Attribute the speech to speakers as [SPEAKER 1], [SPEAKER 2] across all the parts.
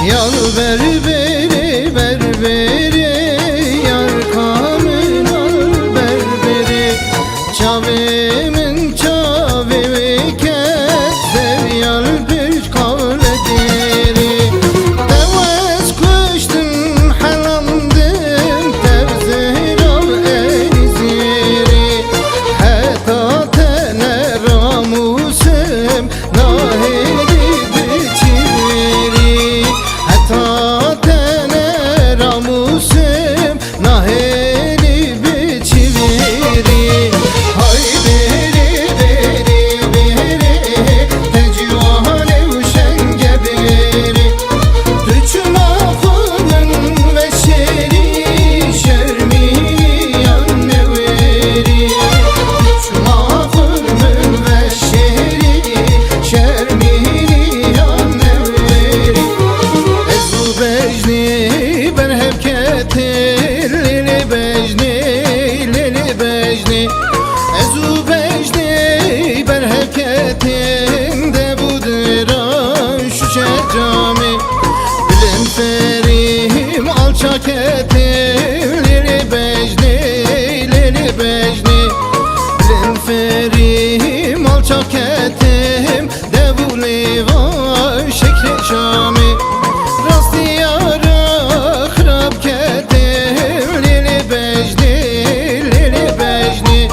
[SPEAKER 1] Yar berberi berberi, yar kanın al berberi. Çavimin çavimi kes, sev yar bir kavlediri. Devez kuştum halamdım, tevzirav eniziri. Heta tene ramusum, nahili biçiviri. Heta tene ramusum, nahili biçiviri. Hay beri beri beri, tecvane uşenge beri. Tüçma kudun ve şeri, şermini yanne veri. Tüçma kudun ve şeri, şermini yanne veri. Ezu becni ben hep ketir, lili becni, lili becni. Ezu becni ben hep ketim, de budur şu şecami. Bilim ferim alçak etim, lili becni, lili becni. Bilim ferim alçak etim, de bu livan şekli şami. Rastı yara kırab ketim, lili becni, lili becni.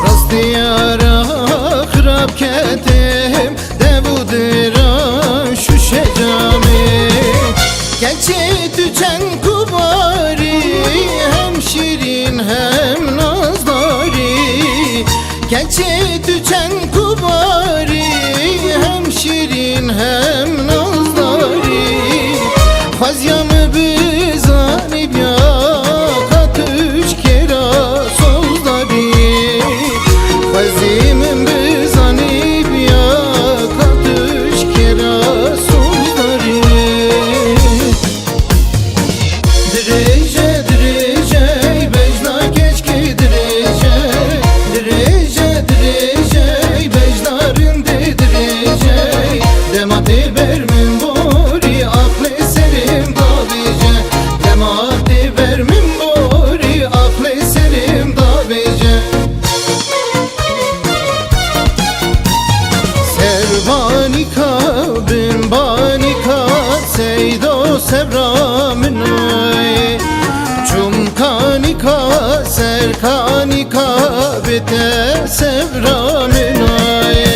[SPEAKER 1] Rastı yara kırab ketim, de budur şu şecami. Gerçi tüçen kubari, hem şirin hem nazdari. Gerçi tüçen kubari, hem şirin hem nazdari. Fazyamı bizanib ya katüç kera sozdari. Fazimin bizanib ya katüç kera sozdari. Direce direce bejna geçki direce. Direce direce bejnarın de direce. Demati vermin bori aklı serim tabice. Demati vermin bori aklı serim tabice. Servanika bin banika, seydo sevramın ay. Çumkanika serkanika, bite sevramın ay.